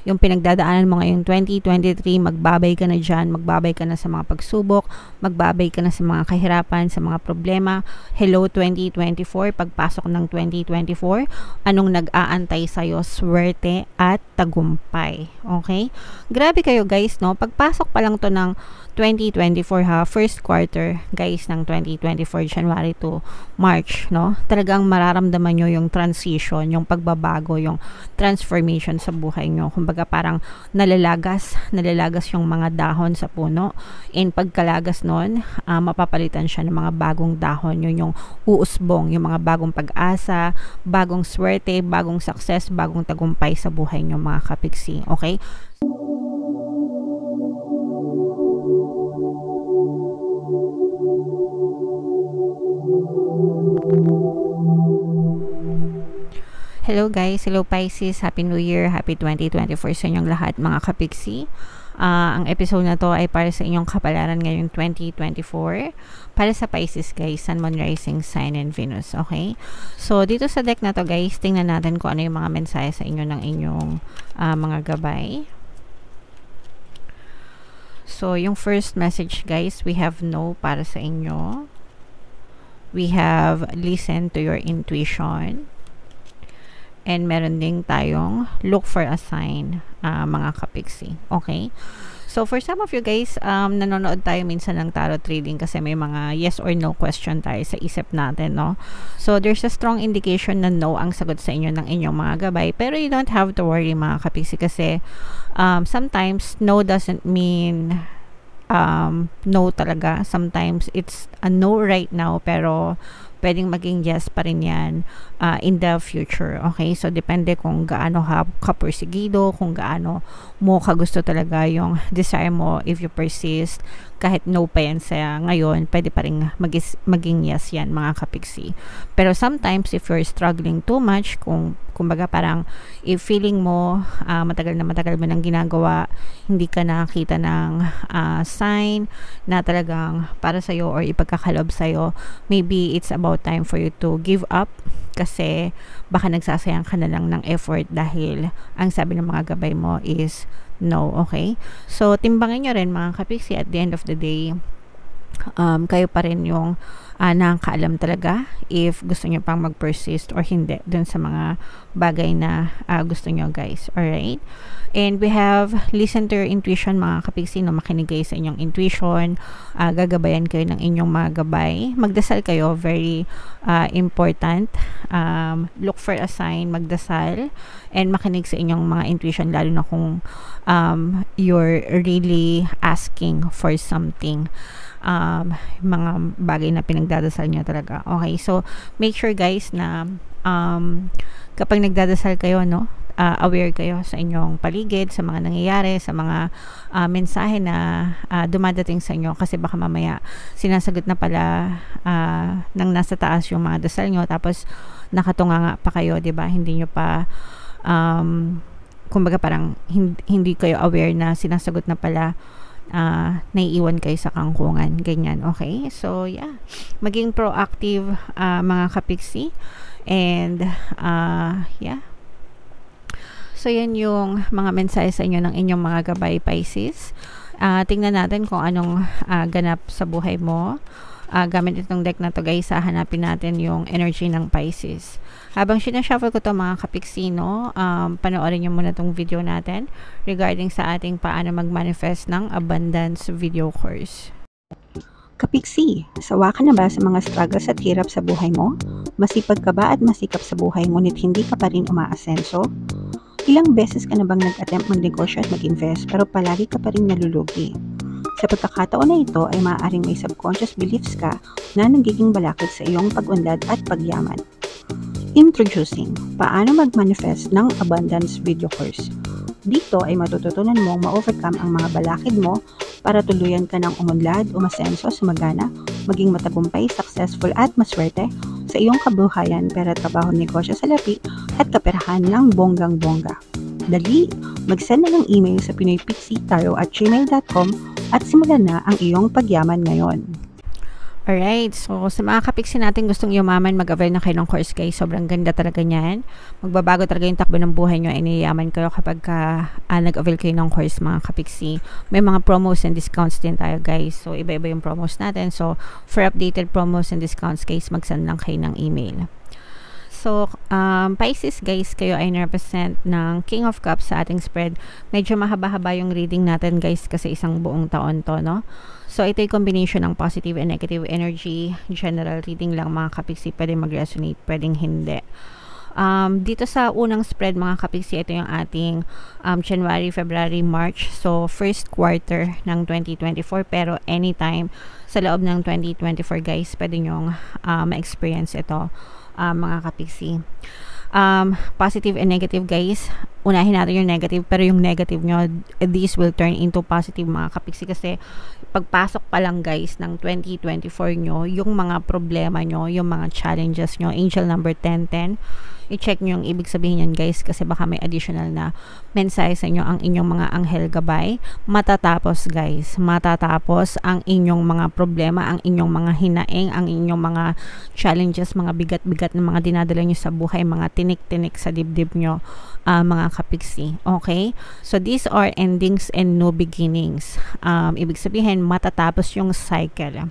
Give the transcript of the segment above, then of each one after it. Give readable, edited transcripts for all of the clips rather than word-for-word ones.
yung pinagdadaanan mo ngayong 2023, magbabay ka na dyan, magbabay ka na sa mga pagsubok, magbabay ka na sa mga kahirapan, sa mga problema. Hello 2024, pagpasok ng 2024, anong nag-aantay sa'yo? Swerte at tagumpay. Okay? Grabe kayo guys, no? Pagpasok pa lang to ng 2024 ha, first quarter guys ng 2024, January to March, no? Talagang mararamdaman nyo yung transition, yung pagbabago, yung transformation sa buhay nyo. Kumbaga parang nalalagas yung mga dahon sa puno, and pagkalagas nun, mapapalitan siya ng mga bagong dahon, yun yung uusbong, yung mga bagong pag-asa, bagong swerte, bagong success, bagong tagumpay sa buhay nyo mga kapiksi. Okay? Hello guys, hello Pisces, Happy New Year, Happy 2024 sa inyong lahat mga kapiksi. Ang episode na to ay para sa inyong kapalaran ngayong 2024. Para sa Pisces guys, Sun, Moon, Rising, Sign, and Venus. Okay? So dito sa deck na to guys, tingnan natin kung ano yung mga mensahe sa inyo ng inyong mga gabay. So yung first message guys, we have no para sa inyo. We have listen to your intuition. And meron ding tayong look for a sign, mga kapiksi. Okay? So, for some of you guys, nanonood tayo minsan ng tarot reading kasi may mga yes or no question tayo sa isip natin, no? So, there's a strong indication na no ang sagot sa inyo ng inyong mga gabay. Pero you don't have to worry, mga kapiksi, kasi sometimes no doesn't mean no talaga. Sometimes it's a no right now, pero pwedeng maging yes pa rin yan in the future. Okay? So, depende kung gaano ka persigido, kung gaano mo kagusto talaga yung desire mo. If you persist, kahit no pa yan sa ngayon, pwede pa rin maging yes yan, mga kapiksi. Pero sometimes, if you're struggling too much, kumbaga parang if feeling mo matagal mo nang ginagawa, hindi ka nakakita ng sign na talagang para sa'yo or ipagkakalob sa'yo, maybe it's about time for you to give up, kasi baka nagsasayang ka na lang ng effort dahil ang sabi ng mga gabay mo is no. Okay? So, timbangin nyo rin mga kapiksi, at the end of the day, kayo pa rin yung nakakaalam talaga if gusto nyo pang mag-persist or hindi dun sa mga bagay na gusto nyo guys. Alright? And we have listen to your intuition, mga kapiksi, no? Makinig kayo sa inyong intuition, gagabayan kayo ng inyong mga gabay, magdasal kayo, very important. Look for a sign, magdasal, and makinig sa inyong mga intuition, lalo na kung you're really asking for something, mga bagay na pinagdadasal nyo talaga. Okay, so make sure guys na kapag nagdadasal kayo, no, aware kayo sa inyong paligid, sa mga nangyayari, sa mga mensahe na dumadating sa inyo, kasi baka mamaya sinasagot na pala ng nasa taas yung mga dasal nyo, tapos nakatunganga pa kayo, 'di ba? Hindi nyo pa kumbaga parang hindi kayo aware na sinasagot na pala, naiiwan kayo sa kangkungan, ganyan. Okay, so yeah, maging proactive mga kapiksi, and yeah, so yan yung mga mensahe sa inyo ng inyong mga gabay Pisces. Tingnan natin kung anong ganap sa buhay mo. Gamit itong deck na to guys, hanapin natin yung energy ng Pisces. Habang sinashuffle ko to mga kapiksi, no, panoorin nyo muna tong video natin regarding sa ating paano mag-manifest ng abundance video course. Kapiksi, sawa ka na ba sa mga struggles at hirap sa buhay mo? Masipag ka ba at masikap sa buhay ngunit hindi ka pa rin umaasenso? Ilang beses ka na bang nag-attempt mag-negosyo at mag-invest pero palagi ka pa rin nalulugi? Sa pagkakataon na ito ay maaaring may subconscious beliefs ka na nagiging balakid sa iyong pag-unlad at pagyaman. Introducing, paano mag-manifest ng abundance video course. Dito ay matututunan mong ma-overcome ang mga balakid mo para tuluyan ka ng umunlad, umasenso, sumagana, maging matagumpay, successful at maswerte sa iyong kabuhayan, pera, trabaho, negosyo, salapi at kaperahan ng bonggang-bongga. Dali, mag-send na ng email sa pinoypixitaro@gmail.com at simulan na ang iyong pagyaman ngayon. Alright, so sa mga kapiksi natin gustong yumaman, mag-avail na kayo ng course guys. Sobrang ganda talaga niyan. Magbabago talaga yung takbo ng buhay nyo, iniyaman kayo kapag nag-avail kayo ng course mga kapiksi. May mga promos and discounts din tayo guys. So iba-iba yung promos natin. So for updated promos and discounts guys, mag-send lang kayo ng email. So, Pisces guys, kayo ay na-represent ng King of Cups sa ating spread. Medyo mahaba-haba yung reading natin guys kasi isang buong taon to, no? So, ito yung combination ng positive and negative energy. General reading lang mga kapiksi, pwedeng mag-resonate, pwedeng hindi. Dito sa unang spread mga kapiksi, ito yung ating January, February, March. So, first quarter ng 2024 pero anytime sa loob ng 2024 guys, pwede nyong ma-experience ito. Mga kapiksi. Positive and negative guys, unahin natin yung negative, pero yung negative nyo, these will turn into positive mga kapiksi kasi pagpasok pa lang guys ng 2024 nyo, yung mga problema nyo, yung mga challenges nyo, angel number 1010, i-check nyo yung ibig sabihin yan guys kasi baka may additional na mensahe sa inyo ang inyong mga anghel gabay. Matatapos guys, matatapos ang inyong mga problema, ang inyong mga hinaing, ang inyong mga challenges, mga bigat-bigat na mga dinadala nyo sa buhay, mga tinik-tinik sa dibdib nyo, mga kapiksi. Okay? So these are endings and new beginnings. Ibig sabihin matatapos yung cycle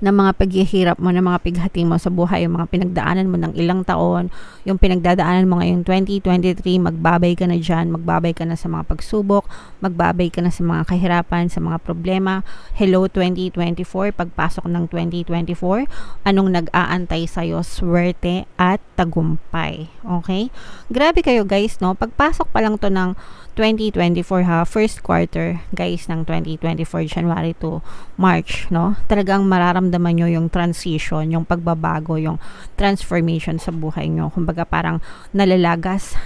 ng mga paghihirap mo, ng mga pighati mo sa buhay, yung mga pinagdaanan mo ng ilang taon, yung pinagdadaanan mo ngayong 2023, magbabay ka na dyan, magbabay ka na sa mga pagsubok, magbabay ka na sa mga kahirapan, sa mga problema. Hello 2024, pagpasok ng 2024, anong nag-aantay sa'yo? Swerte at tagumpay. Okay? Grabe kayo guys, no? Pagpasok pa lang to ng 2024 ha, first quarter guys ng 2024, January to March, no? Talagang mararamdaman nyo yung transition, yung pagbabago, yung transformation sa buhay nyo. Kumbaga parang nalalagas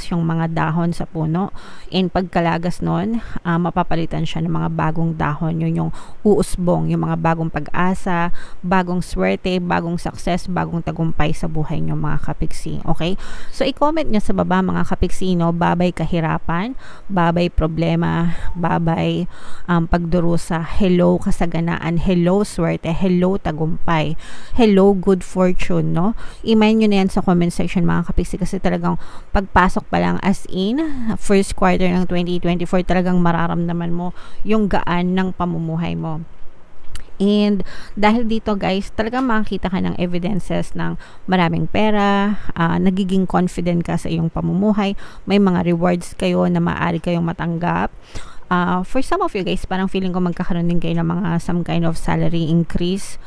yung mga dahon sa puno, and pagkalagas nun, mapapalitan siya ng mga bagong dahon, yun yung uusbong, yung mga bagong pag-asa, bagong swerte, bagong success, bagong tagumpay sa buhay nyo mga kapiksi. Okay? So i-comment nyo sa baba mga kapiksi, no? Babay kahirapan, babay problema, babay pagdurusa, hello kasaganaan, hello swerte, hello tagumpay, hello good fortune, no? I-mind nyo na yan sa comment section mga kapiksi kasi talagang pagpasok pa lang as in first quarter ng 2024, talagang mararamdaman mo yung gaan ng pamumuhay mo. And dahil dito guys, talagang makikita ka ng evidences ng maraming pera, nagiging confident ka sa iyong pamumuhay, may mga rewards kayo na maaari kayong matanggap. For some of you guys, parang feeling ko magkakaroon din kayo ng mga some kind of salary increase.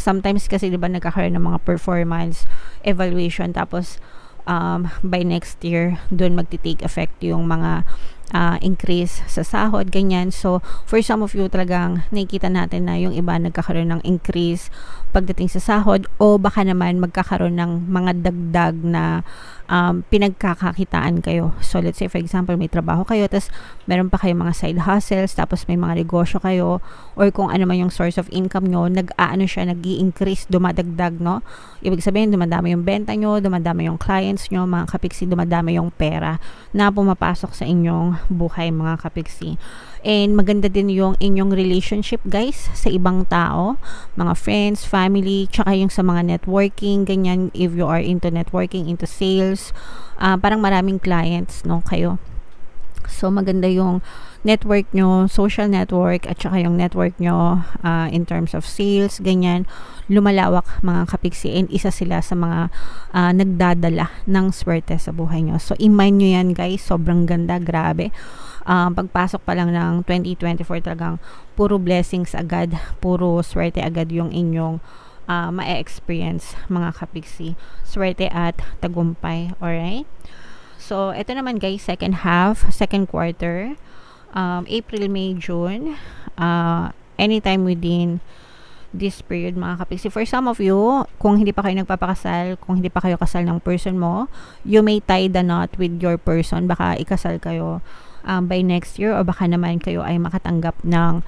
Sometimes kasi diba nagkakaroon ng mga performance evaluation, tapos by next year doon magti-take effect yung mga increase sa sahod, ganyan. So for some of you talagang nakikita natin na yung iba nagkakaroon ng increase pagdating sa sahod, o baka naman magkakaroon ng mga dagdag na pinagkakakitaan kayo. So let's say for example may trabaho kayo, tapos meron pa kayong mga side hustles, tapos may mga negosyo kayo, or kung ano man yung source of income nyo, nag-i-increase, dumadagdag, no? Ibig sabihin dumadami yung benta nyo, dumadami yung clients nyo mga kapiksi, dumadami yung pera na pumapasok sa inyong buhay mga kapiksi. And maganda din yung inyong relationship guys sa ibang tao, mga friends, family, tsaka yung sa mga networking, ganyan. If you are into networking, into sales, parang maraming clients, no, kayo. So maganda yung network nyo, social network, at saka yung network nyo in terms of sales, ganyan, lumalawak mga kapiksi, and isa sila sa mga nagdadala ng swerte sa buhay nyo. So i-mind nyo yan guys, sobrang ganda, grabe. Pagpasok pa lang ng 2024, talagang puro blessings agad, puro swerte agad yung inyong ma-experience mga kapiksi, swerte at tagumpay. Alright? So ito naman guys, second half, second quarter, April, May, June, anytime within this period mga kapiksi. For some of you, kung hindi pa kayo nagpapakasal, kung hindi pa kayo kasal ng person mo, you may tie the knot with your person, baka ikasal kayo by next year, o baka naman kayo ay makatanggap ng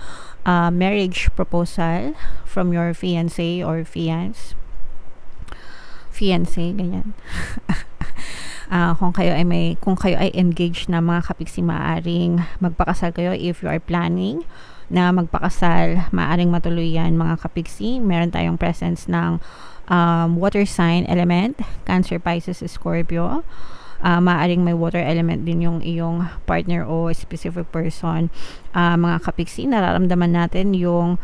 marriage proposal from your fiancé or fiancé, ganyan. Kung kayo ay engaged na mga kapiksi, maaring magpakasal kayo. If you are planning na magpakasal, maaring matuloy yan mga kapiksi. Meron tayong presence ng water sign element, Cancer, Pisces, Scorpio. Maaring may water element din yung iyong partner o specific person. Mga kapiksi, nararamdaman natin yung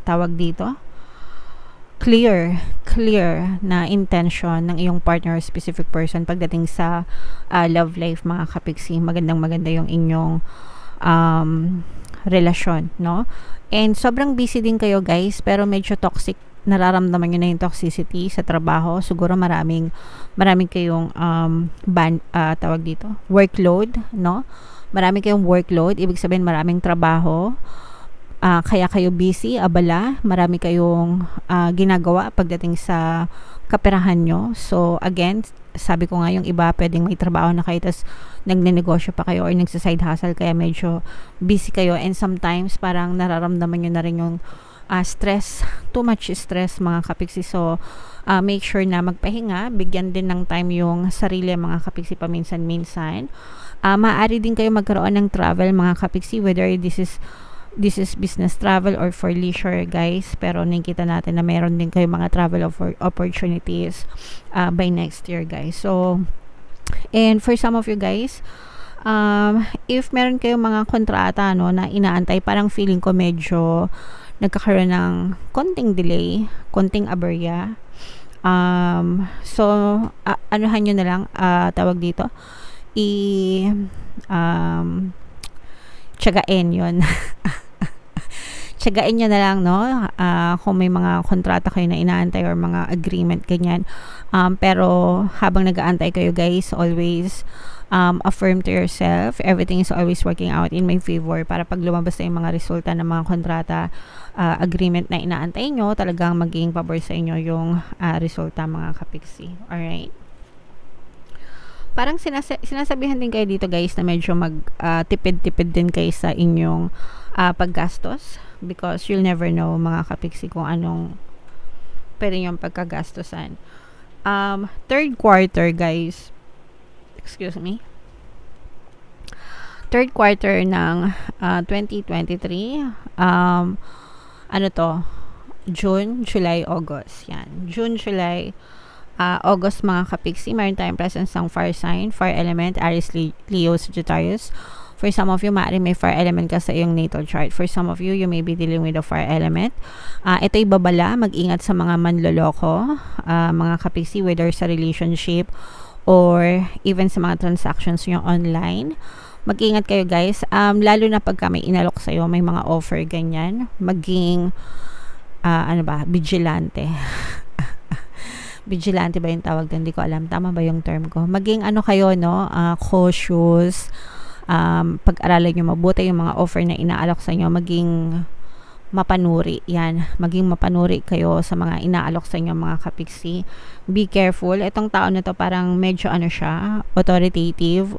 tawag dito, clear na intention ng iyong partner or specific person pagdating sa love life mga kapiksi. Maganda yung inyong relasyon, no? And sobrang busy din kayo guys, pero medyo toxic, nararamdaman nyo na yung toxicity sa trabaho. Siguro maraming kayong tawag dito, workload, no? Marami kayong workload, ibig sabihin maraming trabaho. Kaya kayo busy, abala, marami kayong ginagawa pagdating sa kaperahan nyo. So again, sabi ko nga, yung iba pwedeng may trabaho na kayo tas nagnenegosyo pa kayo or nagsaside hustle, kaya medyo busy kayo, and sometimes parang nararamdaman nyo na rin yung stress, too much stress mga kapiksi. So make sure na magpahinga, bigyan din ng time yung sarili mga kapiksi paminsan-minsan. Maaari din kayo magkaroon ng travel mga kapiksi, whether this is business travel or for leisure guys, pero nakikita natin na meron din kayo mga travel opportunities by next year guys. So and for some of you guys, if meron kayong mga kontrata na inaantay, parang feeling ko medyo nagkakaroon ng konting delay, konting aberya. So anuhan nyo na lang, tawag dito, tsagain yun. Tsagain nyo na lang, no? Kung may mga kontrata kayo na inaantay or mga agreement, ganyan. Pero habang nag-aantay kayo guys, always affirm to yourself, everything is always working out in my favor, para pag lumabas na yung mga resulta ng mga kontrata, agreement na inaantay nyo, talagang magiging pabor sa inyo yung resulta mga kapiksi. Alright? Parang sinasabihan din kayo dito guys na medyo tipid-tipid din kayo sa inyong paggastos, because you'll never know mga kapiksi kung anong pwede yung pagkagastosan. Third quarter guys, excuse me, third quarter ng 2023, June, July, August. Yan, June, July, August mga kapiksi, meron tayong presence ng fire sign, fire element, Aries, Leo, Sagittarius. For some of you, maaaring may fire element ka sa iyong natal chart. For some of you, you may be dealing with a fire element. Ito'y babala, mag-ingat sa mga manloloko, mga kapiksi, whether sa relationship or even sa mga transactions nyo online. Mag-ingat kayo guys, lalo na pagka may inalok sa'yo, may mga offer ganyan, maging vigilante. Vigilante ba yung tawag doon? Hindi ko alam. Tama ba yung term ko? Maging kayo, no? Cautious. Pag-aralan nyo mabuti yung mga offer na inaalok sa inyo. Maging mapanuri. Yan. Maging mapanuri kayo sa mga inaalok sa inyo mga kapiksi. Be careful. Itong tao na to parang medyo siya, authoritative.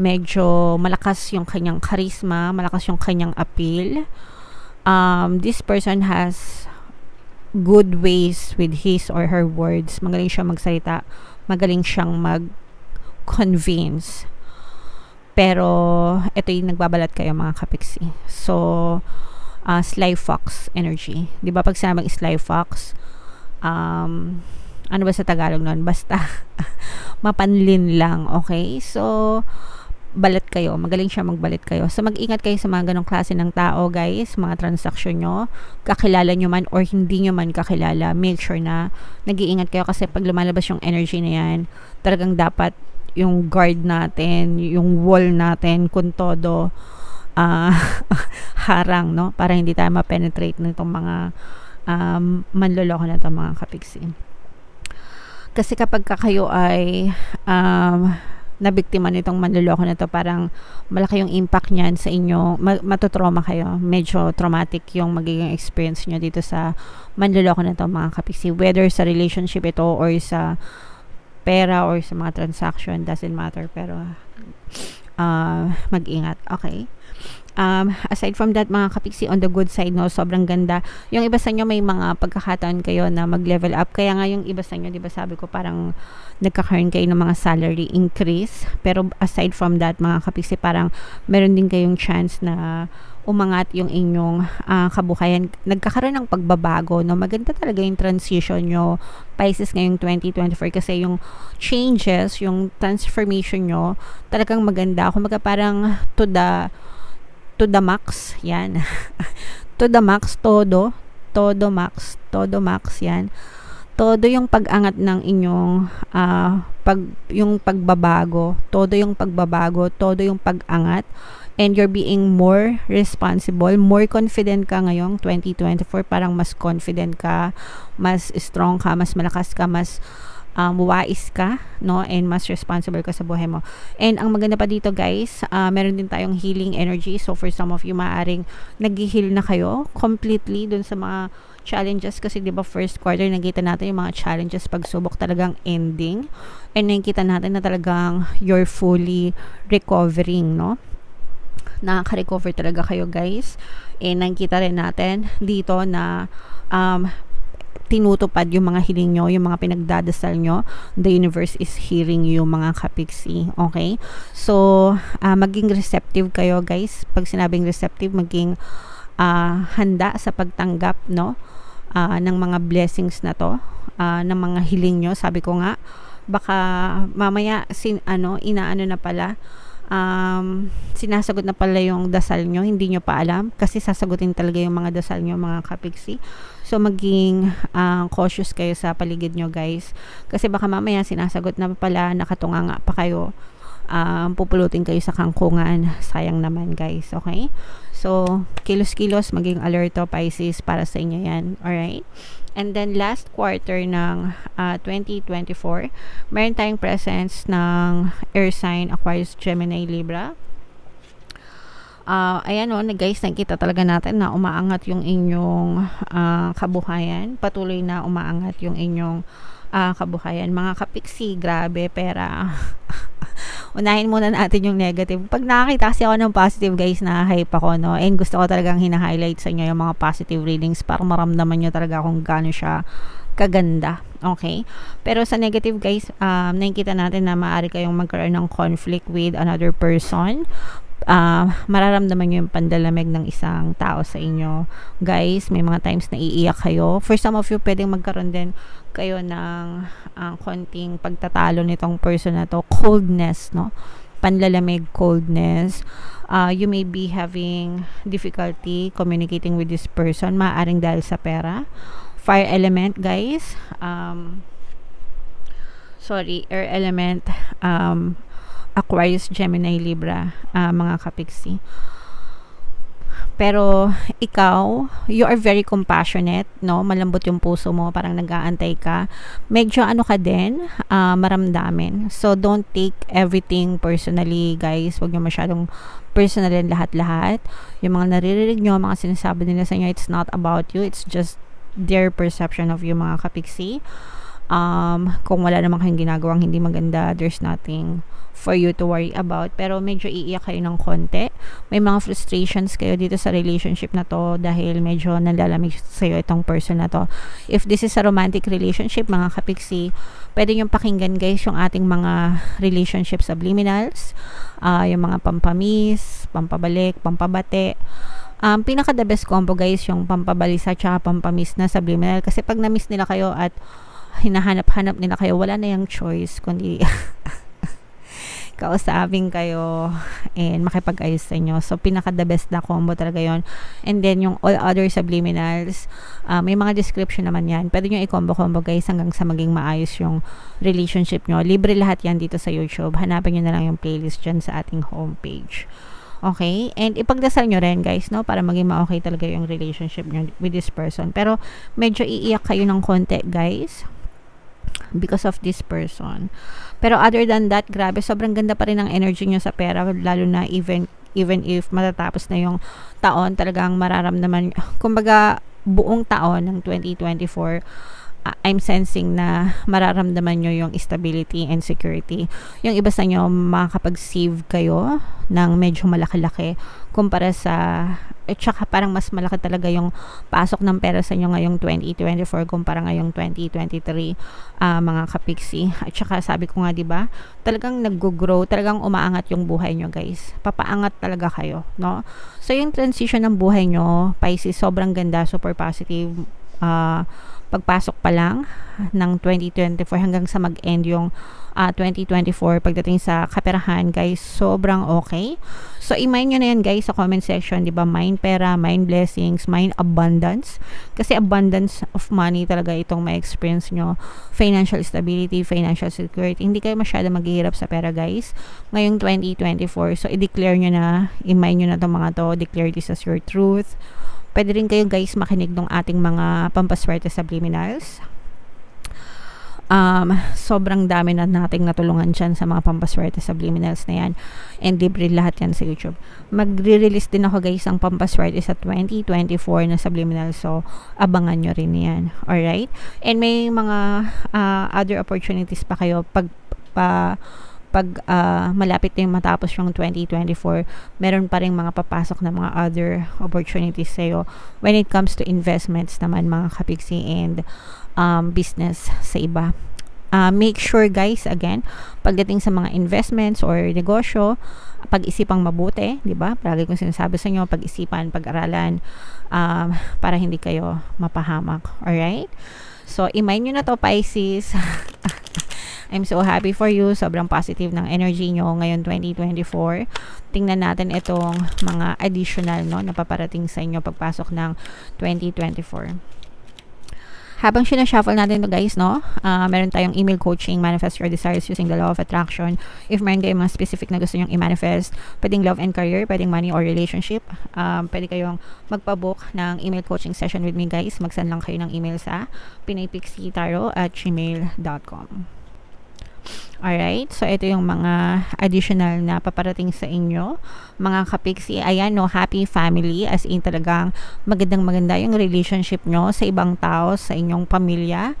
Medyo malakas yung kanyang charisma. Malakas yung kanyang appeal. This person has good ways with his or her words. Magaling siyang magsalita, magaling siyang mag-convince. Pero ito yung nagbabalat kayo mga kapiksi. So sly fox energy, di ba? Pag sinabing sly fox, ano ba sa Tagalog nun? Basta mapanlin lang, okay? So balat kayo, magaling siya magbalit kayo. So mag-ingat kayo sa mga ganong klase ng tao guys, mga transaksyon nyo, kakilala nyo man or hindi nyo man kakilala, make sure na nag-iingat kayo, kasi pag lumalabas yung energy na yan, talagang dapat yung guard natin, yung wall natin, kung todo harang, no? Para hindi tayo ma-penetrate nitong mga manloloko na itong mga kapiksi. Kasi kapag kayo ay nabiktima nitong manloloko na to, parang malaki yung impact niyan sa inyo, matotrauma kayo, medyo traumatic yung magiging experience nyo dito sa manloloko na to mga kapiksi, whether sa relationship ito or sa pera or sa mga transaction, doesn't matter, pero mag-ingat, okay? Aside from that, mga kapiksi, on the good side, no, sobrang ganda. Yung iba sa inyo may mga pagkakataon kayo na mag-level up. Kaya nga yung iba sa inyo, di ba sabi ko, parang nagkakaroon kayo ng mga salary increase. Pero aside from that, mga kapiksi, parang meron din kayong chance na umangat yung inyong kabuhayan. Nagkakaroon ng pagbabago, no? Maganda talaga yung transition nyo, Pisces, ngayong 2024, kasi yung changes, yung transformation nyo, talagang maganda. Kumbaga parang to the max, yan. To the max, todo max, yan. Todo yung pag-angat ng inyong yung pagbabago, todo yung pag-angat, and you're being more responsible, more confident ka ngayong 2024, parang mas confident ka, mas strong ka, mas malakas ka, mas wais ka, no, and mas responsible ka sa buhay mo. And ang maganda pa dito, guys, meron din tayong healing energy. So for some of you, maaring nag-heal na kayo completely dun sa mga challenges, kasi di ba first quarter nakita natin yung mga challenges, pagsubok talagang ending, and nakita natin na talagang you're fully recovering, no? Nakaka-recover talaga kayo, guys. And nakita rin natin dito na tinutupad yung mga hiling nyo, yung mga pinagdadasal nyo. The universe is hearing you, mga kapiksi. Okay? So, maging receptive kayo, guys. Pag sinabing receptive, maging handa sa pagtanggap, no, ng mga blessings na to, ng mga hiling nyo. Sabi ko nga, baka mamaya inaano na pala, sinasagot na pala yung dasal nyo, hindi nyo pa alam, kasi sasagutin talaga yung mga dasal nyo, mga kapiksi. So maging cautious kayo sa paligid nyo, guys, kasi baka mamaya sinasagot na pala, nakatunganga pa kayo, pupulutin kayo sa kangkungan, sayang naman, guys. Okay, so kilos-kilos, maging alerto, Pisces, para sa inyo yan. Alright, and then last quarter ng 2024, meron tayong presence ng air sign, Aquarius, Gemini, Libra. Ayan o, guys, nakikita talaga natin na umaangat yung inyong kabuhayan. Patuloy na umaangat yung inyong kabuhayan. Mga kapiksi, grabe, pera. Unahin muna natin yung negative. Pag nakakita kasi ako ng positive, guys, na-hype ako, no? And gusto ko talagang hina-highlight sa inyo yung mga positive readings para maramdaman nyo talaga kung gaano siya kaganda. Okay? Pero sa negative, guys, nakikita natin na maaari kayong magkaroon ng conflict with another person. Mararamdaman nyo yung pandalamig ng isang tao sa inyo, guys. May mga times na iiyak kayo. For some of you, pwedeng magkaroon din kayo ng konting pagtatalo nitong person na to. Coldness, no? Panlalamig, coldness. You may be having difficulty communicating with this person, maaaring dahil sa pera. Fire element, guys. Air element, Aquarius, Gemini, Libra, mga kapiksi. Pero ikaw, you are very compassionate, no? Malambot yung puso mo, parang nag-aantay ka. Medyo ka din, maramdamin. So don't take everything personally, guys. Huwag nyo masyadong personalin lahat-lahat. Yung mga naririnig nyo, mga sinasabi nila sa inyo, it's not about you, it's just their perception of you, mga kapiksi. Kung wala namang kayong ginagawang hindi maganda, there's nothing for you to worry about. Pero medyo iiyak kayo ng konti. May mga frustrations kayo dito sa relationship na to dahil medyo nalalamig sa'yo itong person na to. If this is a romantic relationship, mga kapiksi, pwede nyo pakinggan, guys, yung ating mga relationship subliminals, yung mga pampamis, pampabalik, pampabate. Pinaka the best combo, guys, yung pampabalisa tsaka pampamis na subliminal, kasi pag na-miss nila kayo at hinahanap-hanap nila kayo, wala na yung choice kundi kausapin kayo and makipag-ayos sa inyo. So pinaka the best na combo talaga yon. And then yung all other subliminals, may mga description naman yan, pwede nyo i-combo-combo, guys, hanggang sa maging maayos yung relationship nyo. Libre lahat yan dito sa YouTube. Hanapin nyo na lang yung playlist dyan sa ating homepage. Okay? And ipagdasal nyo rin, guys, no? Para maging ma-okay talaga yung relationship nyo with this person. Pero medyo iiyak kayo ng konti, guys, because of this person. Pero other than that, grabe, sobrang ganda pa rin ang energy nyo sa pera, lalo na even if matatapos na yung taon, talagang mararamdaman, kumbaga buong taon ng 2024, I'm sensing na mararamdaman nyo yung stability and security. Yung iba sa nyo, makakapag-save kayo ng medyo malaki-laki kumpara sa, at saka parang mas malaki talaga yung pasok ng pera sa inyo ngayong 2024 kumpara ngayong 2023, mga kapiksi. At saka sabi ko nga, diba, talagang nag-grow, talagang umaangat yung buhay nyo, guys. Papaangat talaga kayo, no? So, yung transition ng buhay nyo, Pisces, sobrang ganda, super positive. Pagpasok pa lang ng 2024 hanggang sa mag-end yung 2024 pagdating sa kaperahan, guys, sobrang okay. So i-mind nyo na yan, guys, sa comment section, diba, mind pera, mind blessings, mind abundance, kasi abundance of money talaga itong may experience nyo, financial stability, financial security, hindi kayo masyado maghihirap sa pera, guys, ngayong 2024. So i-declare nyo na, i-mind nyo na itong mga to, declare this as your truth. Pwede rin kayo, guys, makinig ng ating mga pampaswerte subliminals. Sobrang dami na nating natulungan dyan sa mga pampaswerte subliminals na yan. And libre lahat yan sa YouTube. Magre-release din ako, guys, ang pampaswerte sa 2024 na subliminal. So, abangan nyo rin yan. Alright? And may mga other opportunities pa kayo pag malapit na yung matapos yung 2024, meron pa rin mga papasok na mga other opportunities sa'yo when it comes to investments naman, mga kapiksi, and business sa iba. Make sure, guys, again, pagdating sa mga investments or negosyo, pag-isipang mabuti, di ba? Palagi kong sinasabi sa inyo, pag-isipan, pag-aralan, para hindi kayo mapahamak. Alright? So, i-mind nyo na to, Pisces. I'm so happy for you. Sobrang positive ng energy nyo ngayon 2024. Tingnan natin itong mga additional, no, na paparating sa inyo pagpasok ng 2024. Habang sinashuffle natin ito, guys, no, meron tayong email coaching, manifest your desires using the law of attraction. If meron kayong mga specific na gusto nyong i-manifest, pwedeng love and career, pwedeng money or relationship, pwede kayong magpabook ng email coaching session with me, guys. Mag-send lang kayo ng email sa pinaypixitaro@gmail.com. Alright, so ito yung mga additional na paparating sa inyo, mga kapiksi. Ayan, no, happy family, as in talagang maganda yung relationship nyo sa ibang tao, sa inyong pamilya.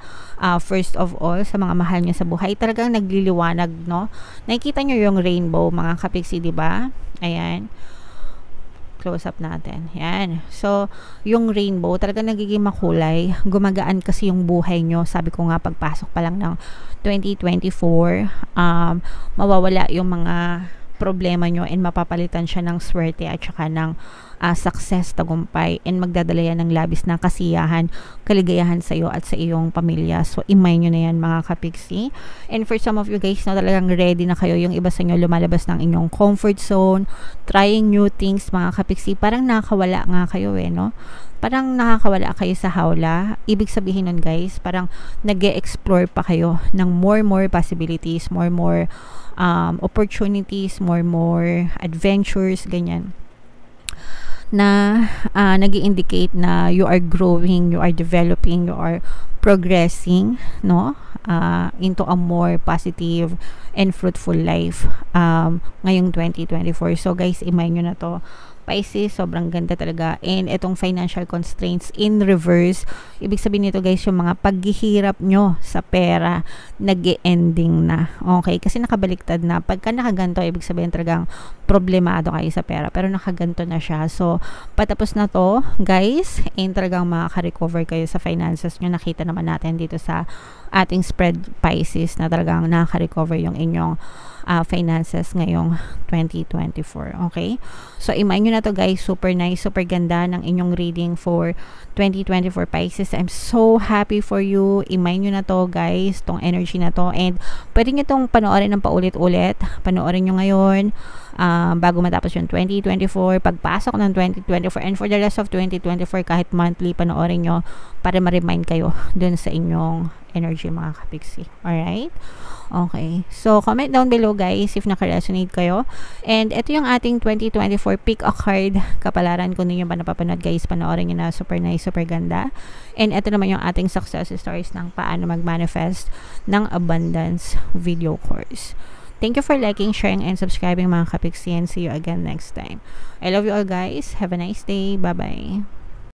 First of all, sa mga mahal nyo sa buhay, talagang nagliliwanag, no? Nakikita nyo yung rainbow, mga kapiksi, diba? Ayan. Close up natin. Yan. So, yung rainbow, talaga nagiging makulay. Gumagaan kasi yung buhay nyo. Sabi ko nga, pagpasok pa lang ng 2024, mawawala yung mga problema nyo and mapapalitan siya ng swerte at saka ng success, tagumpay, and magdadala yan ng labis na kasiyahan, kaligayahan sa iyo at sa iyong pamilya. So, imay nyo na yan, mga kapiksi. And for some of you guys na talagang ready na kayo, yung iba sa inyo lumalabas ng inyong comfort zone, trying new things, mga kapiksi, parang nakakawala nga kayo, no? Parang nakakawala kayo sa hawla. Ibig sabihin nun, guys, parang nag-e-explore pa kayo ng more possibilities, more opportunities, more adventures, ganyan, na nag-i-indicate na you are growing, you are developing, you are progressing, no, into a more positive and fruitful life ngayong 2024. So, guys, imay nyo na to, Pisces, sobrang ganda talaga. And itong financial constraints in reverse, ibig sabihin nito, guys, yung mga paghihirap nyo sa pera, nag-e-ending na. Okay? Kasi nakabaliktad na. Pagka nakaganto, ibig sabihin talagang problemado kayo sa pera. Pero nakaganto na siya. So, patapos na to, guys, and talagang makaka-recover kayo sa finances nyo. Nakita naman natin dito sa ating spread, Pisces, na talagang nakaka-recover yung inyong finances ngayong 2024. Okay? So, imay nyo na to, guys. Super nice, super ganda ng inyong reading for 2024, Pisces. I'm so happy for you. Imay nyo na to, guys, tong energy na to. And pwede nyo tong panoorin ng paulit-ulit. Panoorin nyo ngayon bago matapos yung 2024, pagpasok ng 2024, and for the rest of 2024, kahit monthly, panoorin nyo para ma-remind kayo dun sa inyong energy, mga kapiksi. Alright? Okay. So, comment down below, guys, if naka-resonate kayo. And ito yung ating 2024 pick a card kapalaran. Kung hindi nyo ba napapanood, guys, panoorin nyo na. Super nice, super ganda. And ito naman yung ating success stories ng paano mag-manifest ng abundance video course. Thank you for liking, sharing, and subscribing, mga kapiksi, and see you again next time. I love you all, guys. Have a nice day. Bye-bye.